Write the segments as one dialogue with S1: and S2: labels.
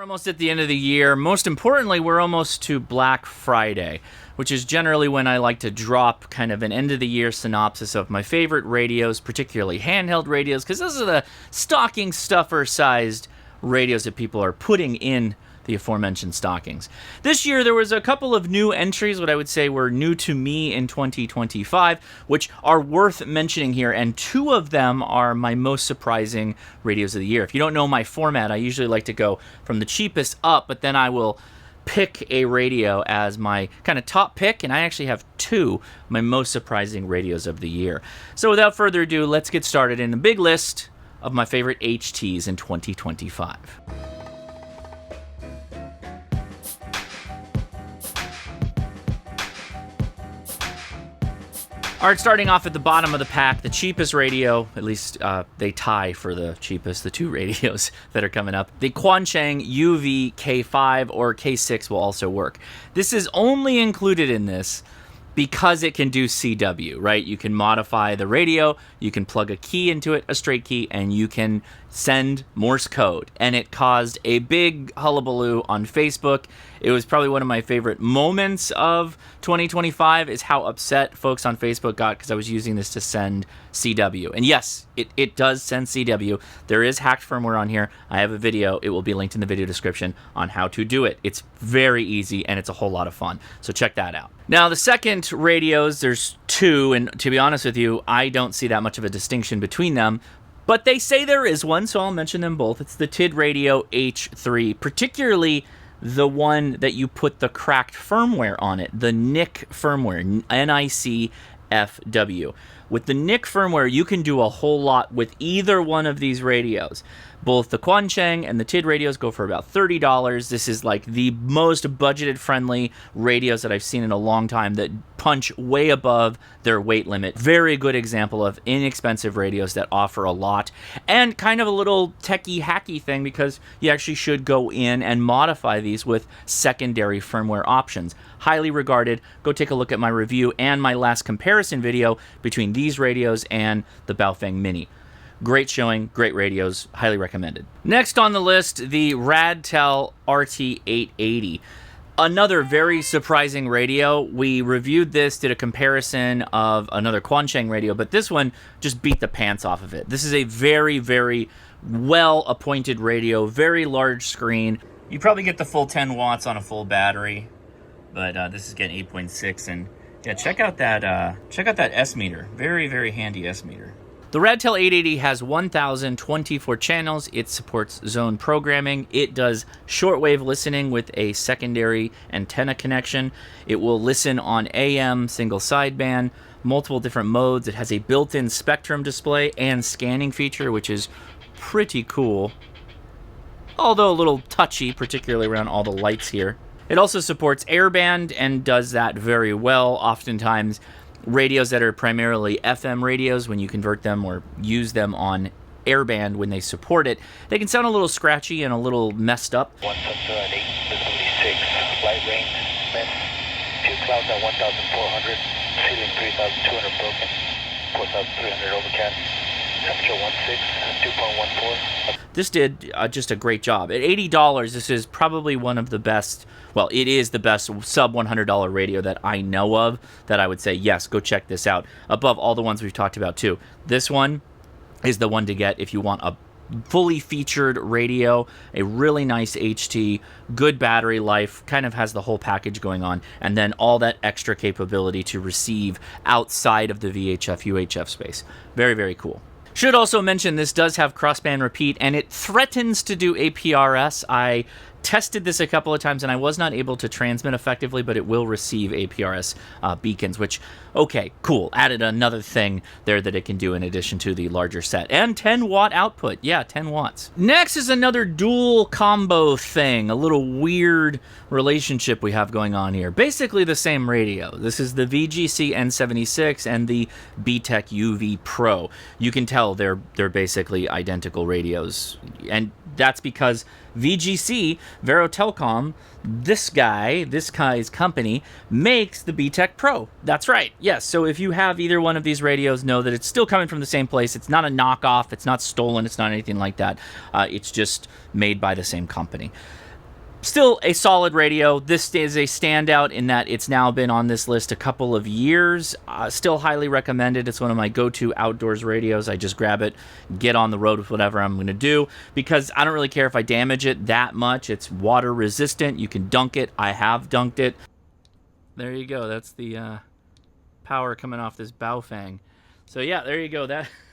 S1: We're almost at the end of the year. Most importantly, we're almost to Black Friday, which is generally when I like to drop kind of an end-of-the-year synopsis of my favorite radios, particularly handheld radios, because those are the stocking stuffer-sized radios that people are putting in the aforementioned stockings. This year, there was a couple of new entries, what I would say were new to me in 2025, which are worth mentioning here, and two of them are my most surprising radios of the year. If you don't know my format, I usually like to go from the cheapest up, but then I will pick a radio as my kind of top pick, and I actually have two of my most surprising radios of the year. So without further ado, let's get started in the big list of my favorite HTs in 2025. All right, starting off at the bottom of the pack, the cheapest radio, at least they tie for the cheapest, the two radios that are coming up. The Quancheng UV K5 or K6 will also work. This is only included in this because it can do CW, right? You can modify the radio, you can plug a key into it, a straight key, and you can send Morse code. And it caused a big hullabaloo on Facebook. It was probably one of my favorite moments of 2025 is how upset folks on Facebook got because I was using this to send CW. And yes, it does send CW. There is hacked firmware on here. I have a video. It will be linked in the video description on how to do it. It's very easy and it's a whole lot of fun. So check that out. Now, the second radios, there's two, and to be honest with you, I don't see that much of a distinction between them. But they say there is one, so I'll mention them both. It's the TID Radio H3, particularly the one that you put the cracked firmware on it, the NIC firmware, NICFW. With the NIC firmware, you can do a whole lot with either one of these radios. Both the Quancheng and the TID radios go for about $30. This is like the most budgeted-friendly radios that I've seen in a long time that punch way above their weight limit. Very good example of inexpensive radios that offer a lot. And kind of a little techie hacky thing because you actually should go in and modify these with secondary firmware options. Highly regarded. Go take a look at my review and my last comparison video between these radios and the Baofeng Mini. Great showing, great radios, highly recommended. Next on the list, the Radtel RT880. Another very surprising radio. We reviewed this, did a comparison of another Quancheng radio, but this one just beat the pants off of it. This is a very, very well-appointed radio, very large screen. You probably get the full 10 watts on a full battery, but this is getting 8.6, and yeah, check out that S meter. Very, very handy S meter. The Radtel 880 has 1,024 channels. It supports zone programming. It does shortwave listening with a secondary antenna connection. It will listen on AM, single sideband, multiple different modes. It has a built-in spectrum display and scanning feature, which is pretty cool, although a little touchy, particularly around all the lights here. It also supports airband and does that very well. Oftentimes, radios that are primarily FM radios, when you convert them or use them on airband when they support it, they can sound a little scratchy and a little messed up.
S2: 178, visibility 6, light rain, mist, few clouds at 1,400, ceiling 3,200 broken, 4,300 overcast, temperature 16, 2.14.
S1: This did just a great job. At $80, this is probably one of the best, well, it is the best sub-$100 radio that I know of that I would say, yes, go check this out. Above all the ones we've talked about, too. This one is the one to get if you want a fully featured radio, a really nice HT, good battery life, kind of has the whole package going on, and then all that extra capability to receive outside of the VHF, UHF space. Very, very cool. Should also mention this does have crossband repeat, and it threatens to do APRS. I tested this a couple of times, and I was not able to transmit effectively, but it will receive APRS beacons, which, okay, cool. Added another thing there that it can do in addition to the larger set. And 10-watt output. Yeah, 10 watts. Next is another dual combo thing, a little weird relationship we have going on here. Basically the same radio. This is the VGC N76 and the BTEC UV Pro. You can tell they're basically identical radios. And That's because VGC, Vero Telecom, this guy's company, makes the BTEC Pro. That's right. Yes. So if you have either one of these radios, know that it's still coming from the same place. It's not a knockoff. It's not stolen. It's not anything like that. It's just made by the same company. Still a solid radio. This is a standout in that it's now been on this list a couple of years. Still highly recommended. It's one of my go-to outdoors radios. I just grab it, get on the road with whatever I'm going to do, because I don't really care if I damage it that much. It's water resistant. You can dunk it. I have dunked it. There you go. That's the power coming off this Baofeng. So yeah, there you go.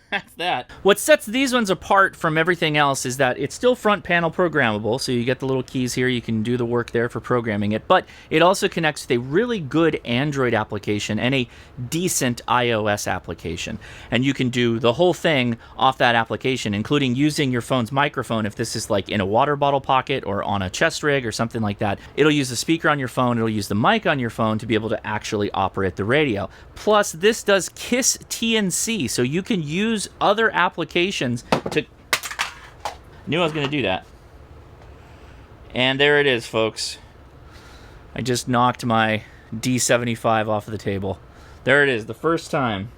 S1: That's that. What sets these ones apart from everything else is that it's still front panel programmable, so you get the little keys here, you can do the work there for programming it, but it also connects with a really good Android application and a decent iOS application. And you can do the whole thing off that application, including using your phone's microphone if this is like in a water bottle pocket or on a chest rig or something like that. It'll use the speaker on your phone, it'll use the mic on your phone to be able to actually operate the radio. Plus, this does KISS TNC, so you can use other applications to... Knew I was going to do that. And there it is, folks. I just knocked my D75 off of the table. There it is, the first time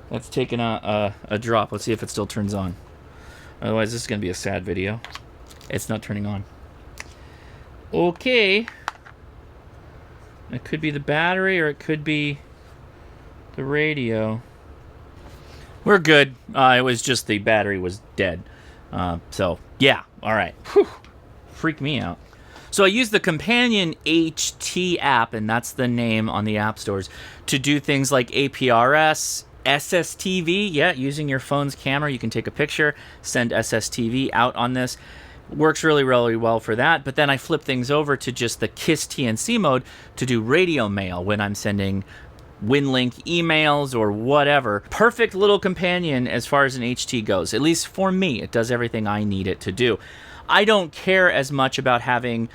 S1: that's taken a drop. Let's see if it still turns on. Otherwise, this is going to be a sad video. It's not turning on. Okay. It could be the battery or it could be the radio. We're good. It was just the battery was dead. So, yeah. All right. Whew. Freaked me out. So I used the Companion HT app, and that's the name on the app stores, to do things like APRS, SSTV. Yeah, using your phone's camera, you can take a picture, send SSTV out on this. Works really, really well for that. But then I flip things over to just the KISS TNC mode to do radio mail when I'm sending WinLink emails or whatever. Perfect little companion as far as an HT goes. At least for me, it does everything I need it to do. I don't care as much about having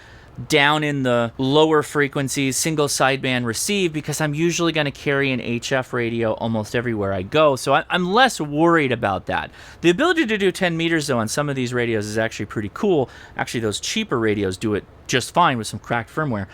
S1: down in the lower frequencies single sideband receive, because I'm usually going to carry an HF radio almost everywhere I go, so I'm less worried about that. The ability to do 10 meters though on some of these radios is actually pretty cool. Actually, those cheaper radios do it just fine with some cracked firmware.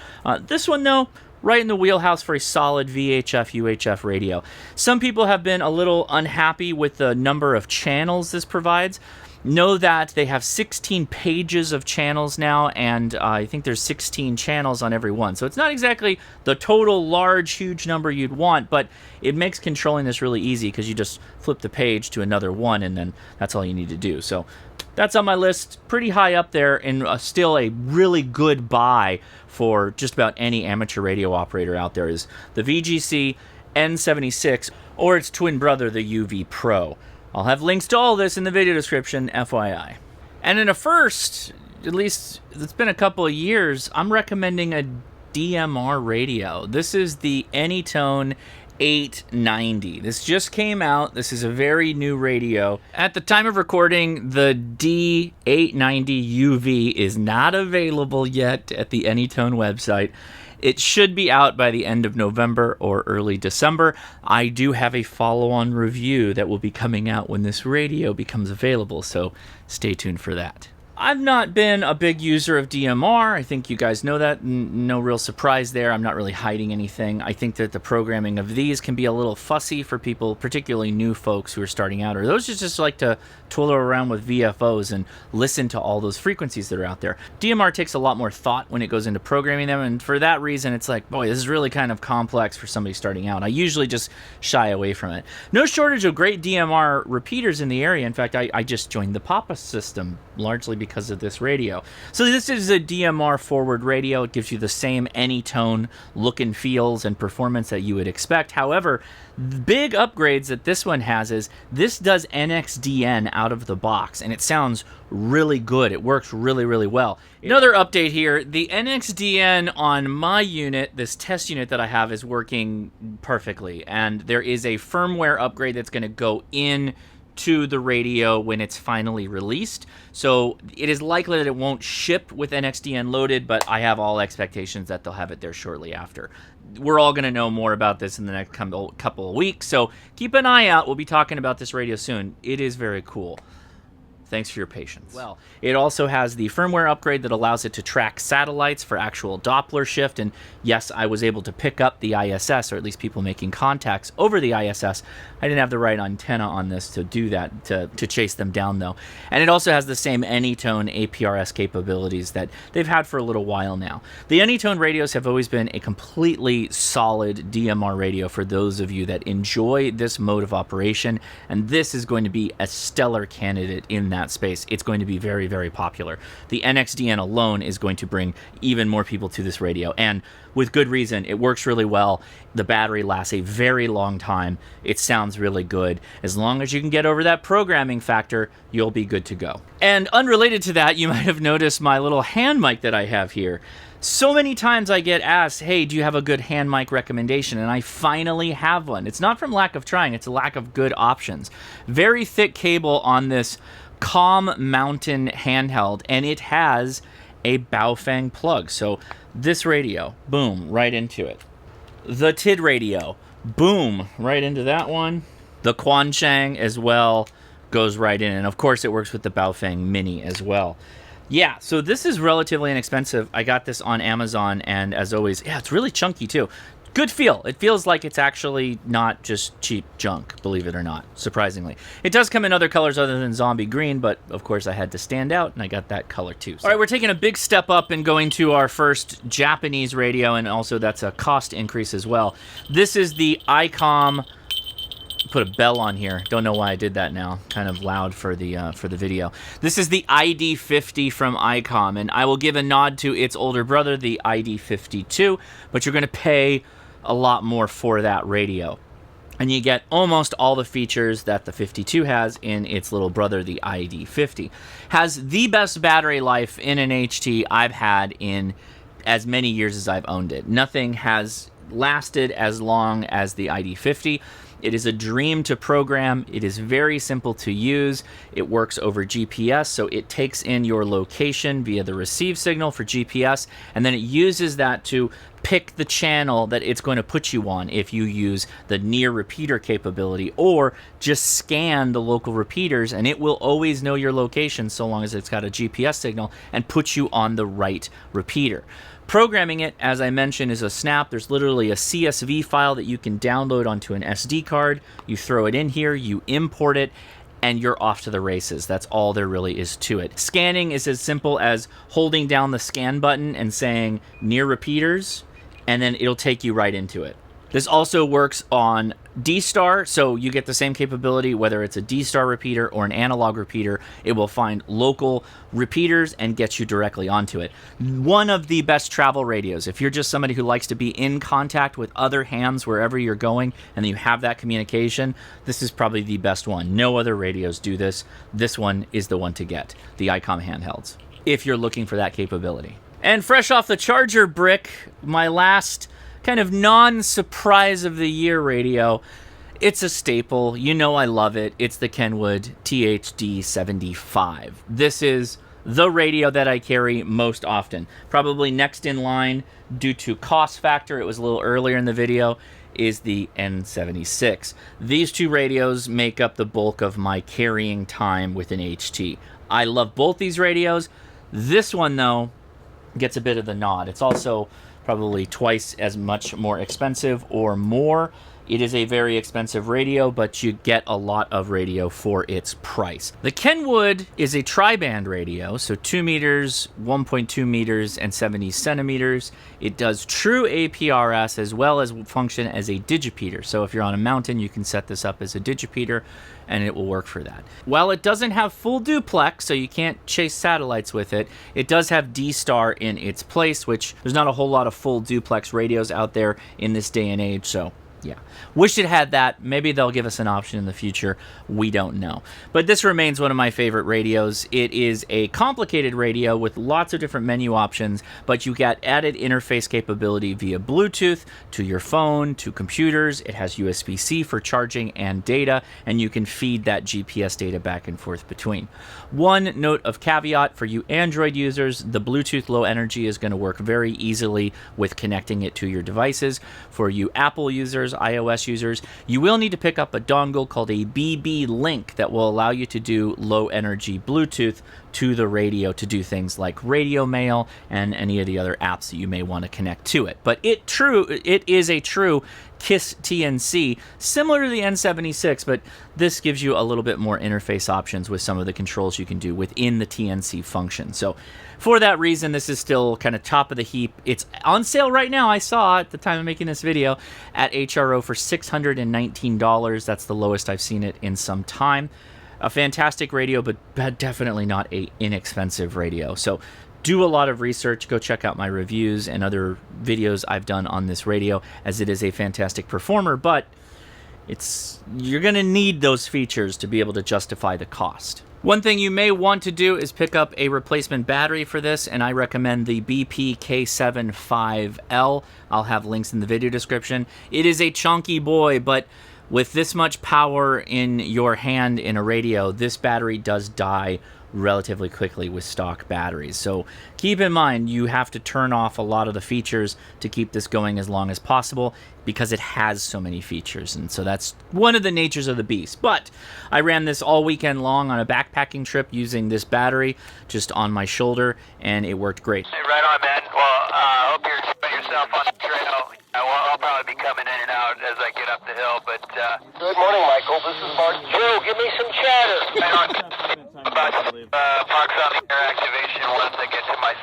S1: This one though, right in the wheelhouse for a solid VHF, UHF radio. Some people have been a little unhappy with the number of channels this provides. Know that they have 16 pages of channels now, and I think there's 16 channels on every one. So it's not exactly the total large, huge number you'd want, but it makes controlling this really easy because you just flip the page to another one, and then that's all you need to do. So that's on my list, pretty high up there, and still a really good buy for just about any amateur radio operator out there is the VGC N76 or its twin brother, the UV Pro. I'll have links to all this in the video description, FYI. And in a first, at least it's been a couple of years, I'm recommending a DMR radio. This is the Anytone 890. This just came out. This is a very new radio. At the time of recording, the D890 UV is not available yet at the Anytone website. It should be out by the end of November or early December. I do have a follow-on review that will be coming out when this radio becomes available, so stay tuned for that. I've not been a big user of DMR. I think you guys know that. No real surprise there. I'm not really hiding anything. I think that the programming of these can be a little fussy for people, particularly new folks who are starting out, or those who just like to twiddle around with VFOs and listen to all those frequencies that are out there. DMR takes a lot more thought when it goes into programming them, and for that reason, it's like, boy, this is really kind of complex for somebody starting out. I usually just shy away from it. No shortage of great DMR repeaters in the area. In fact, I just joined the Papa system, largely because of this radio. So this is a DMR forward radio. It gives you the same Anytone look and feels and performance that you would expect. However, the big upgrades that this one has is this does NXDN out of the box, and it sounds really good. It works really, really well. Another update here, the NXDN on my unit, this test unit that I have, is working perfectly, and there is a firmware upgrade that's going to go in to the radio when it's finally released. So it is likely that it won't ship with NXDN loaded, but I have all expectations that they'll have it there shortly after. We're all going to know more about this in the next couple of weeks, so keep an eye out. We'll be talking about this radio soon. It is very cool. Thanks for your patience. Well, it also has the firmware upgrade that allows it to track satellites for actual Doppler shift. And yes, I was able to pick up the ISS, or at least people making contacts over the ISS. I didn't have the right antenna on this to do that, to chase them down, though. And it also has the same Anytone APRS capabilities that they've had for a little while now. The Anytone radios have always been a completely solid DMR radio for those of you that enjoy this mode of operation, and this is going to be a stellar candidate in that space. It's going to be very, very popular. The NXDN alone is going to bring even more people to this radio, and with good reason. It works really well. The battery lasts a very long time. It sounds really good. As long as you can get over that programming factor, you'll be good to go. And unrelated to that, you might have noticed my little hand mic that I have here. So many times I get asked, hey, do you have a good hand mic recommendation? And I finally have one. It's not from lack of trying, it's a lack of good options. Very thick cable on this Calm Mountain handheld, and it has a Baofeng plug. So this radio, boom, right into it. The TID radio, boom, right into that one. The Quancheng as well goes right in. And of course it works with the Baofeng Mini as well. Yeah, so this is relatively inexpensive. I got this on Amazon, and as always, yeah, it's really chunky too. Good feel. It feels like it's actually not just cheap junk, believe it or not, surprisingly. It does come in other colors other than zombie green, but of course I had to stand out, and I got that color too. So. All right, we're taking a big step up and going to our first Japanese radio, and also that's a cost increase as well. This is the ICOM. Put a bell on here. Don't know why I did that now. Kind of loud for the video. This is the ID50 from ICOM, and I will give a nod to its older brother, the ID52, but you're going to pay a lot more for that radio. And you get almost all the features that the 52 has in its little brother, the ID50. Has the best battery life in an HT I've had in as many years as I've owned it. Nothing has lasted as long as the ID50. It is a dream to program. It is very simple to use. It works over GPS, so it takes in your location via the receive signal for GPS, and then it uses that to pick the channel that it's going to put you on if you use the near repeater capability, or just scan the local repeaters, and it will always know your location so long as it's got a GPS signal and put you on the right repeater. Programming it, as I mentioned, is a snap. There's literally a CSV file that you can download onto an SD card. You throw it in here, you import it, and you're off to the races. That's all there really is to it. Scanning is as simple as holding down the scan button and saying near repeaters, and then it'll take you right into it. This also works on D-Star, so you get the same capability whether it's a D-Star repeater or an analog repeater. It will find local repeaters and get you directly onto it. One of the best travel radios. If you're just somebody who likes to be in contact with other hands wherever you're going and you have that communication, this is probably the best one. No other radios do this. This one is the one to get, the ICOM handhelds, if you're looking for that capability. And fresh off the charger brick, my last kind of non-surprise of the year radio. It's a staple. You know I love it. It's the Kenwood THD75. This is the radio that I carry most often. Probably next in line due to cost factor, it was a little earlier in the video, is the N76. These two radios make up the bulk of my carrying time with an HT. I love both these radios. This one, though, gets a bit of the nod. It's also probably twice as much more expensive or more. It is a very expensive radio, but you get a lot of radio for its price. The Kenwood is a tri-band radio, so 2 meters, 1.2 meters, and 70 centimeters. It does true APRS as well as function as a digipeater. So if you're on a mountain, you can set this up as a digipeater, and it will work for that. While it doesn't have full duplex, so you can't chase satellites with it, it does have D-Star in its place, which there's not a whole lot of full duplex radios out there in this day and age, so yeah. Wish it had that. Maybe they'll give us an option in the future. We don't know. But this remains one of my favorite radios. It is a complicated radio with lots of different menu options, but you get added interface capability via Bluetooth to your phone, to computers. It has USB-C for charging and data, and you can feed that GPS data back and forth between. One note of caveat for you Android users, the Bluetooth Low Energy is going to work very easily with connecting it to your devices. For you Apple users, users, iOS users, you will need to pick up a dongle called a BB Link that will allow you to do low energy Bluetooth to the radio to do things like radio mail and any of the other apps that you may want to connect to it. But it is a true KISS TNC, similar to the N76, but this gives you a little bit more interface options with some of the controls you can do within the TNC function. So for that reason, this is still kind of top of the heap. It's on sale right now. I saw at the time of making this video at HRO for $619. That's the lowest I've seen it in some time. A fantastic radio, but definitely not a inexpensive radio. So do a lot of research. Go check out my reviews and other videos I've done on this radio, as it is a fantastic performer, but you're going to need those features to be able to justify the cost. One thing you may want to do is pick up a replacement battery for this, and I recommend the BP K75L. I'll have links in the video description. It is a chunky boy, but with this much power in your hand in a radio, this battery does die relatively quickly with stock batteries. So keep in mind, you have to turn off a lot of the features to keep this going as long as possible, because it has so many features, and so that's one of the natures of the beast. But I ran this all weekend long on a backpacking trip using this battery just on my shoulder, and it worked great.
S3: Hey, right on, man. Well, I hope you're enjoying yourself on the trail. I'll probably be coming in and out as I get up the hill, but
S2: Good morning, Michael. This is Mark. Joe, give me some chatter.
S3: right on. About Parks on the air activation once I get to my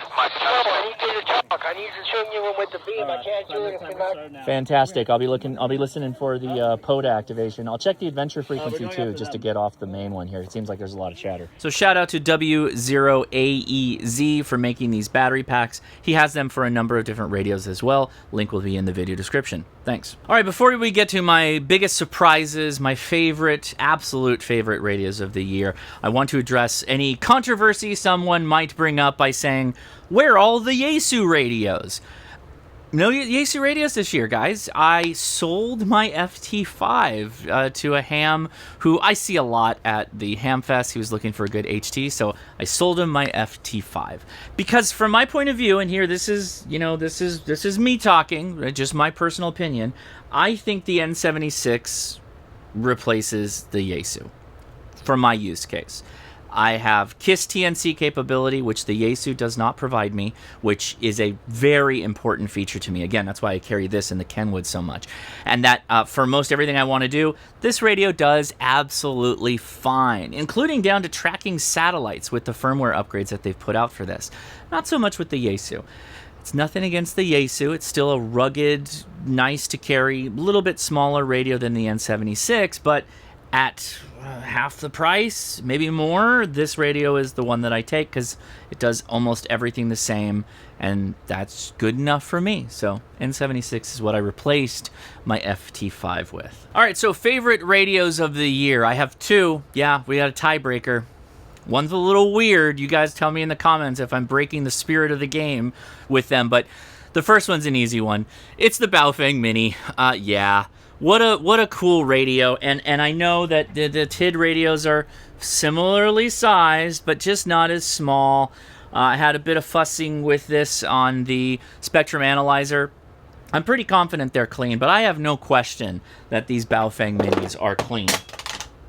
S2: Joe, I need you to talk. I need to show you with the beam. I can't do it if you're not.
S1: Fantastic. I'll be listening for the POTA activation. I'll check the adventure frequency too, just to get off the main one here. It seems like there's a lot of chatter. So shout out to W0AEZ for making these battery packs. He has them for a number of different radios as well. Link will be in the video description. Thanks. All right, before we get to my biggest surprises, my absolute favorite radios of the year, I want to address any controversy someone might bring up by saying, where are all the Yaesu radios? No Yaesu radios this year, guys. I sold my FT5 to a ham who I see a lot at the Ham Fest. He was looking for a good HT, so I sold him my FT5 because, from my point of view, and here this is me talking, just my personal opinion. I think the N76 replaces the Yaesu for my use case. I have KISS TNC capability, which the Yaesu does not provide me, which is a very important feature to me. Again, that's why I carry this in the Kenwood so much. And that for most everything I want to do, this radio does absolutely fine, including down to tracking satellites with the firmware upgrades that they've put out for this. Not so much with the Yaesu. It's nothing against the Yaesu. It's still a rugged, nice to carry, a little bit smaller radio than the N76, but at half the price, maybe more, this radio is the one that I take because it does almost everything the same, and that's good enough for me. So N76 is what I replaced my FT5 with. All right, so favorite radios of the year. I have two. Yeah, we got a tiebreaker. One's a little weird. You guys tell me in the comments if I'm breaking the spirit of the game with them, but the first one's an easy one. It's the Baofeng Mini. Yeah. What a cool radio, and I know that the TID radios are similarly sized, but just not as small. I had a bit of fussing with this on the Spectrum Analyzer. I'm pretty confident they're clean, but I have no question that these Baofeng Minis are clean.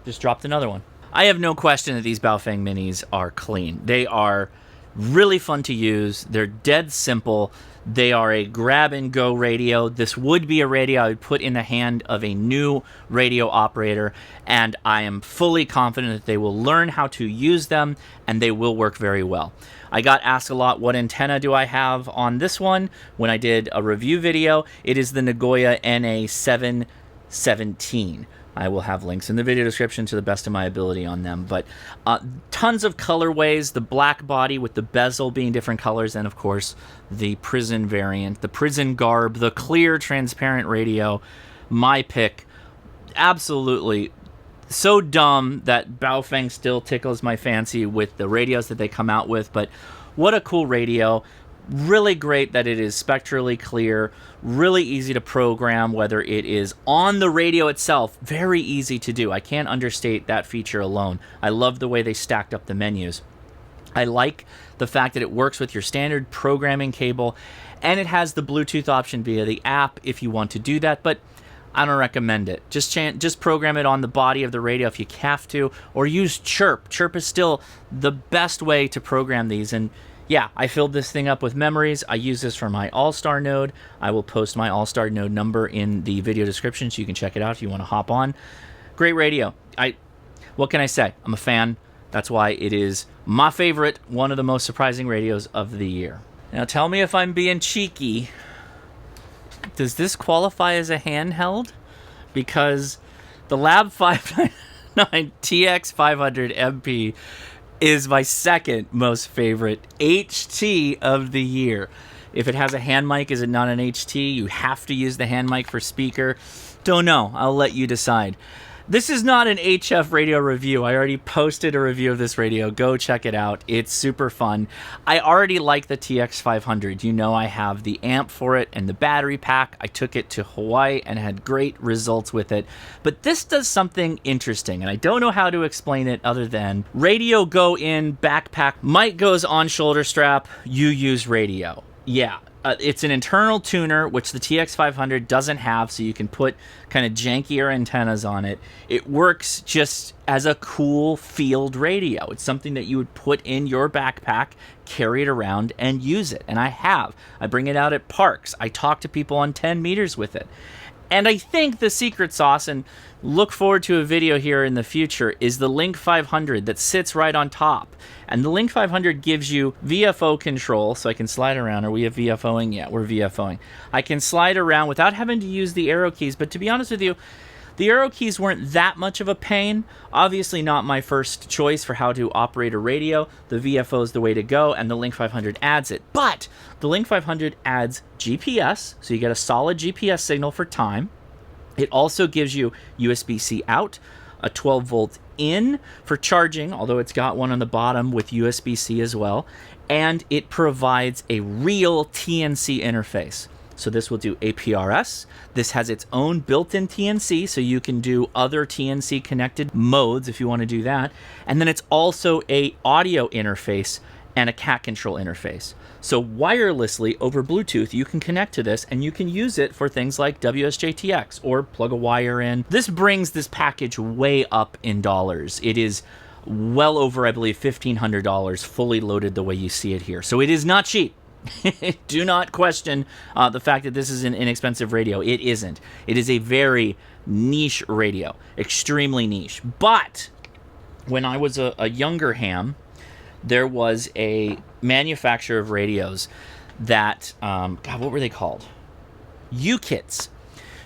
S1: Just dropped another one. I have no question that these Baofeng Minis are clean. They are really fun to use. They're dead simple. They are a grab-and-go radio. This would be a radio I would put in the hand of a new radio operator, and I am fully confident that they will learn how to use them, and they will work very well. I got asked a lot, what antenna do I have on this one? When I did a review video, it is the Nagoya NA717. I will have links in the video description to the best of my ability on them. But tons of colorways, the black body with the bezel being different colors, and of course the prison variant, the prison garb, the clear transparent radio. My pick. Absolutely so dumb that Baofeng still tickles my fancy with the radios that they come out with, but what a cool radio. Really great that it is spectrally clear, really easy to program, whether it is on the radio itself, very easy to do. I can't understate that feature alone. I love the way they stacked up the menus. I like the fact that it works with your standard programming cable, and it has the Bluetooth option via the app if you want to do that, but I don't recommend it. Just program it on the body of the radio if you have to, or use Chirp. Chirp is still the best way to program these. And yeah, I filled this thing up with memories. I use this for my All-Star node. I will post my All-Star node number in the video description so you can check it out if you want to hop on. Great radio. What can I say? I'm a fan. That's why it is my favorite, one of the most surprising radios of the year. Now tell me if I'm being cheeky. Does this qualify as a handheld? Because the Lab 599 TX500 MP is my second most favorite HT of the year. If it has a hand mic, is it not an HT? You have to use the hand mic for speaker. Don't know. I'll let you decide. This is not an HF radio review. I already posted a review of this radio. Go check it out. It's super fun. I already like the TX500. You know I have the amp for it and the battery pack. I took it to Hawaii and had great results with it. But this does something interesting, and I don't know how to explain it other than radio go in, backpack, mic goes on shoulder strap, you use radio. Yeah. It's an internal tuner, which the TX500 doesn't have, so you can put kind of jankier antennas on it. It works just as a cool field radio. It's something that you would put in your backpack, carry it around, and use it. And I have. I bring it out at parks. I talk to people on 10 meters with it. And I think the secret sauce, and look forward to a video here in the future, is the Link 500 that sits right on top. And the Link 500 gives you VFO control, so I can slide around. Are we VFOing? Yeah, we're VFOing. I can slide around without having to use the arrow keys, but to be honest with you, the arrow keys weren't that much of a pain. Obviously not my first choice for how to operate a radio. The VFO is the way to go, and the Link 500 adds it. But the Link 500 adds GPS, so you get a solid GPS signal for time. It also gives you USB-C out, a 12-volt in for charging, although it's got one on the bottom with USB-C as well, and it provides a real TNC interface. So this will do APRS. This has its own built-in TNC, so you can do other TNC connected modes if you want to do that. And then it's also a audio interface and a cat control interface. So wirelessly over Bluetooth, you can connect to this and you can use it for things like WSJTX or plug a wire in. This brings this package way up in dollars. It is well over, I believe, $1,500 fully loaded the way you see it here. So it is not cheap. Do not question the fact that this is an inexpensive radio. It isn't. It is a very niche radio, extremely niche. But when I was a younger ham, there was a manufacturer of radios that, God, what were they called? UKITS.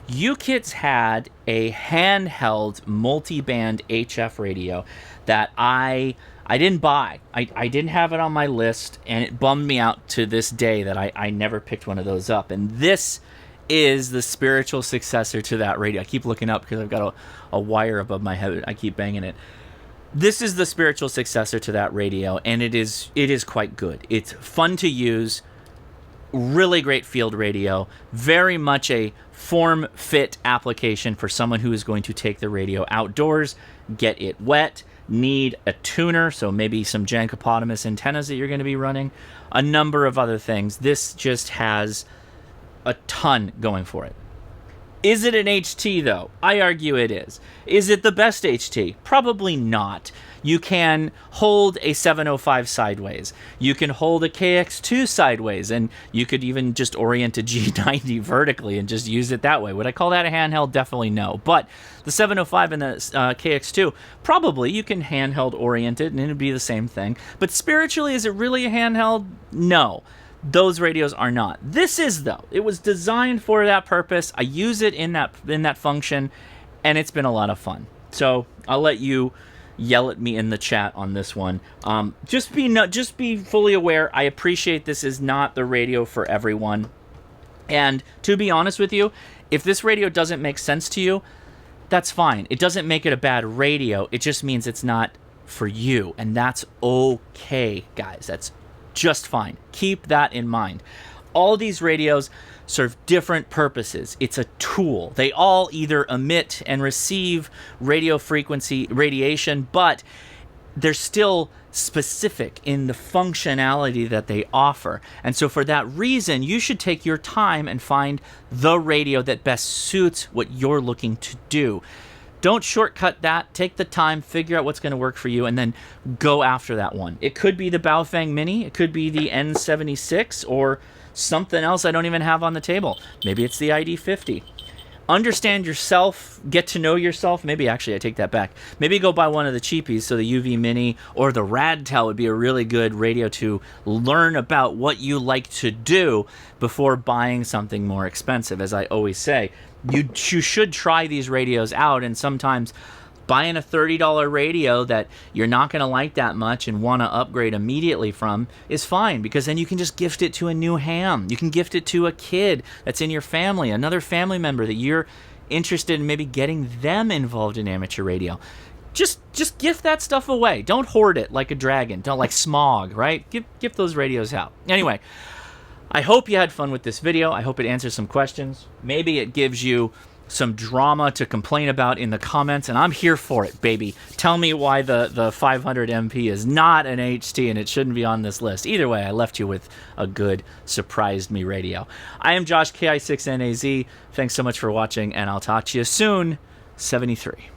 S1: UKITS had a handheld multi-band HF radio that I didn't buy. I didn't have it on my list, and it bummed me out to this day that I never picked one of those up. And this is the spiritual successor to that radio. I keep looking up because I've got a wire above my head. I keep banging it. This is the spiritual successor to that radio, and it is quite good. It's fun to use, really great field radio, very much a form-fit application for someone who is going to take the radio outdoors, get it wet, need a tuner, so maybe some Jankopotamus antennas that you're going to be running, a number of other things. This just has a ton going for it. Is it an HT, though? I argue it is. Is it the best HT? Probably not. You can hold a 705 sideways. You can hold a KX2 sideways, and you could even just orient a G90 vertically and just use it that way. Would I call that a handheld? Definitely no. But the 705 and the KX2, probably you can handheld orient it, and it'd be the same thing. But spiritually, is it really a handheld? No. Those radios are not. This is, though. It was designed for that purpose. I use it in that function, and it's been a lot of fun. So I'll let you yell at me in the chat on this one. Just be fully aware. I appreciate this is not the radio for everyone. And to be honest with you, if this radio doesn't make sense to you, that's fine. It doesn't make it a bad radio. It just means it's not for you, and that's okay, guys. That's just fine. Keep that in mind. All these radios serve different purposes. It's a tool. They all either emit and receive radio frequency radiation, but they're still specific in the functionality that they offer. And so for that reason, you should take your time and find the radio that best suits what you're looking to do. Don't shortcut that. Take the time, figure out what's going to work for you, and then go after that one. It could be the Baofeng Mini, it could be the N76, or something else I don't even have on the table. Maybe it's the ID50. Understand yourself, get to know yourself. Maybe actually I take that back. Maybe go buy one of the cheapies, so the UV Mini or the Radtel would be a really good radio to learn about what you like to do before buying something more expensive. As I always say, you should try these radios out, and sometimes buying a $30 radio that you're not going to like that much and want to upgrade immediately from is fine, because then you can just gift it to a new ham. You can gift it to a kid that's in your family, another family member that you're interested in maybe getting them involved in amateur radio. Just gift that stuff away. Don't hoard it like a dragon. Don't, like Smog, right? Gift those radios out. Anyway, I hope you had fun with this video. I hope it answers some questions. Maybe it gives you some drama to complain about in the comments, and I'm here for it, baby. Tell me why the 500 MP is not an HT and it shouldn't be on this list. Either way, I left you with a good surprised me radio. I am Josh, KI6NAZ. Thanks so much for watching, and I'll talk to you soon. 73.